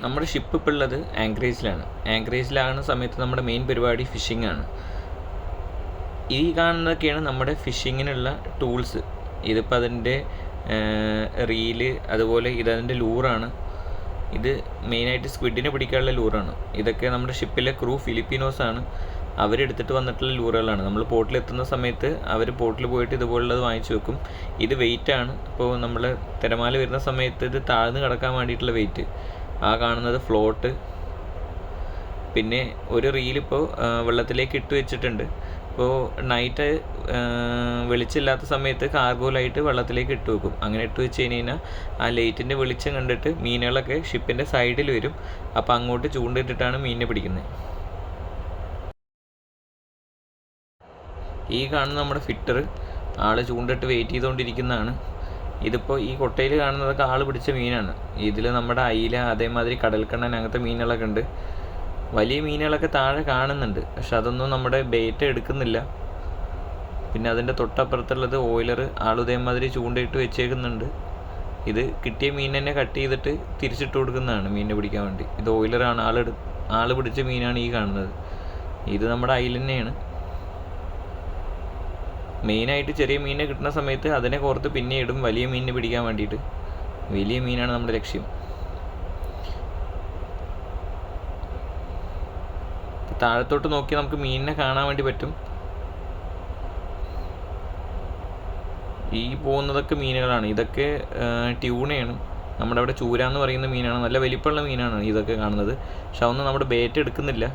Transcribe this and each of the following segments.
നമ്മുടെ ഷിപ്പ് ഇപ്പോൾ ഉള്ളത് ആങ്കറേജിലാണ്. ആങ്കറേജിലാകുന്ന സമയത്ത് നമ്മുടെ മെയിൻ പരിപാടി ഫിഷിംഗ് ആണ്. ഈ കാണുന്നതൊക്കെയാണ് നമ്മുടെ ഫിഷിങ്ങിനുള്ള ടൂൾസ്. ഇതിപ്പോൾ അതിൻ്റെ റീല്, അതുപോലെ ഇതതിൻ്റെ ലൂറാണ്. ഇത് മെയിനായിട്ട് സ്ക്വിഡിനെ പിടിക്കാനുള്ള ലൂറാണ്. ഇതൊക്കെ നമ്മുടെ ഷിപ്പിലെ ക്രൂ ഫിലിപ്പീനോസാണ്. അവരെടുത്തിട്ട് വന്നിട്ടുള്ള ലൂറുകളാണ്. നമ്മൾ പോർട്ടിലെത്തുന്ന സമയത്ത് അവർ പോർട്ടിൽ പോയിട്ട് ഇതുപോലുള്ളത് വാങ്ങിച്ചു വെക്കും. ഇത് വെയിറ്റാണ്. ഇപ്പോൾ നമ്മൾ തിരമാല വരുന്ന സമയത്ത് ഇത് താഴ്ന്ന് കിടക്കാൻ വേണ്ടിയിട്ടുള്ള വെയിറ്റ്. ആ കാണുന്നത് ഫ്ലോട്ട്. പിന്നെ ഒരു റീലിപ്പോൾ വെള്ളത്തിലേക്ക് ഇട്ട് വെച്ചിട്ടുണ്ട്. ഇപ്പോൾ നൈറ്റ് വെളിച്ചമില്ലാത്ത സമയത്ത് കാർഗോ ലൈറ്റ് വെള്ളത്തിലേക്ക് ഇട്ട് വെക്കും. അങ്ങനെ ഇട്ട് വെച്ച് കഴിഞ്ഞാൽ ആ ലൈറ്റിൻ്റെ വെളിച്ചം കണ്ടിട്ട് മീനുകളൊക്കെ ഷിപ്പിൻ്റെ സൈഡിൽ വരും. അപ്പോൾ അങ്ങോട്ട് ചൂണ്ടിട്ടിട്ടാണ് മീനിനെ പിടിക്കുന്നത്. ഈ കാണുന്ന നമ്മുടെ ഫിറ്റർ ആൾ ചൂണ്ടിട്ട് വെയിറ്റ് ചെയ്തുകൊണ്ടിരിക്കുന്നതാണ്. ഇതിപ്പോൾ ഈ കൊട്ടയിൽ കാണുന്നതൊക്കെ ആൾ പിടിച്ച മീനാണ്. ഇതിൽ നമ്മുടെ അയില, അതേമാതിരി കടൽക്കണ്ണൻ, അങ്ങനത്തെ മീനുകളൊക്കെ ഉണ്ട്. വലിയ മീനുകളൊക്കെ താഴെ കാണുന്നുണ്ട്, പക്ഷെ അതൊന്നും നമ്മുടെ ബേറ്റ് എടുക്കുന്നില്ല. പിന്നെ അതിൻ്റെ തൊട്ടപ്പുറത്തുള്ളത് ഓയിലർ. ആൾ ഇതേമാതിരി ചൂണ്ടയിട്ട് വെച്ചേക്കുന്നുണ്ട്. ഇത് കിട്ടിയ മീൻ തന്നെ കട്ട് ചെയ്തിട്ട് തിരിച്ചിട്ട് കൊടുക്കുന്നതാണ് മീനിനെ പിടിക്കാൻ വേണ്ടി. ഇത് ഓയിലറാണ്. ആൾ പിടിച്ച മീനാണ് ഈ കാണുന്നത്. ഇത് നമ്മുടെ അയില തന്നെയാണ്. മെയിനായിട്ട് ചെറിയ മീനിനെ കിട്ടുന്ന സമയത്ത് അതിനെ കോർത്ത് പിന്നെ ഇടും വലിയ മീനിനെ പിടിക്കാൻ വേണ്ടിയിട്ട്. വലിയ മീനാണ് നമ്മുടെ ലക്ഷ്യം. താഴത്തോട്ട് നോക്കി നമുക്ക് മീനിനെ കാണാൻ വേണ്ടി പറ്റും. ഈ പോകുന്നതൊക്കെ മീനുകളാണ്. ഇതൊക്കെ ട്യൂണയാണ്. നമ്മുടെ അവിടെ ചൂര എന്ന് പറയുന്ന മീനാണ്. നല്ല വലിപ്പമുള്ള മീനാണ് ഇതൊക്കെ കാണുന്നത്. പക്ഷെ അതൊന്നും നമ്മുടെ ബേറ്റ് എടുക്കുന്നില്ല.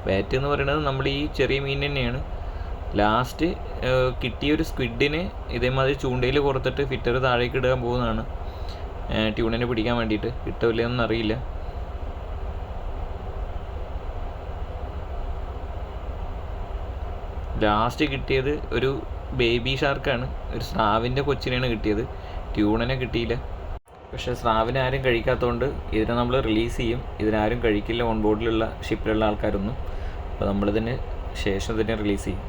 ബാറ്റ് എന്ന് പറയുന്നത് നമ്മൾ ഈ ചെറിയ മീൻ തന്നെയാണ്. ലാസ്റ്റ് കിട്ടിയൊരു സ്ക്വിഡിനെ ഇതേമാതിരി ചൂണ്ടയിൽ കൊടുത്തിട്ട് ഫിറ്റർ താഴേക്ക് ഇടാൻ പോകുന്നതാണ് ട്യൂണിനെ പിടിക്കാൻ വേണ്ടിയിട്ട്. കിട്ടില്ലെന്നൊന്നും അറിയില്ല. ലാസ്റ്റ് കിട്ടിയത് ഒരു ബേബി ഷാർക്കാണ്. ഒരു സ്രാവിൻ്റെ കൊച്ചിനെയാണ് കിട്ടിയത്. ട്യൂണിനെ കിട്ടിയില്ല. പക്ഷേ സ്രാവിനെ ആരും കഴിക്കാത്തതുകൊണ്ട് ഇതിനെ നമ്മൾ റിലീസ് ചെയ്യും. ഇതിനാരും കഴിക്കില്ല ഓൺ ബോർഡിലുള്ള ഷിപ്പിലുള്ള ആൾക്കാരൊന്നും. അപ്പോൾ നമ്മളിതിന് ശേഷം ഇതിനെ റിലീസ് ചെയ്യും.